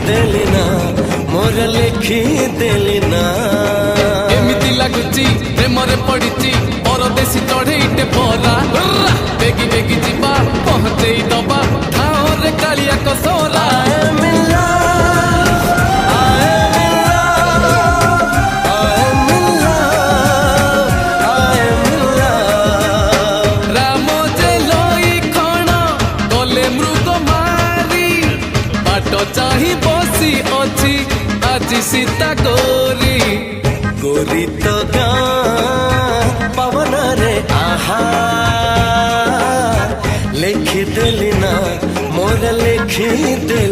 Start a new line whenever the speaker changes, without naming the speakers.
देली ना मोर लिखि देली ना
एमिति लागुची प्रेमरे पड़िची परदेसी चढ़ेईटे परा बेगी बेगी जीवा पहुंचेई दबा ठाओ रे कालिया कसोरा चाही बसी अच्छी आज सीता गोरी
गोरी तो गाँ पवन रे आहा लिखि देली ना मोर लिखि देली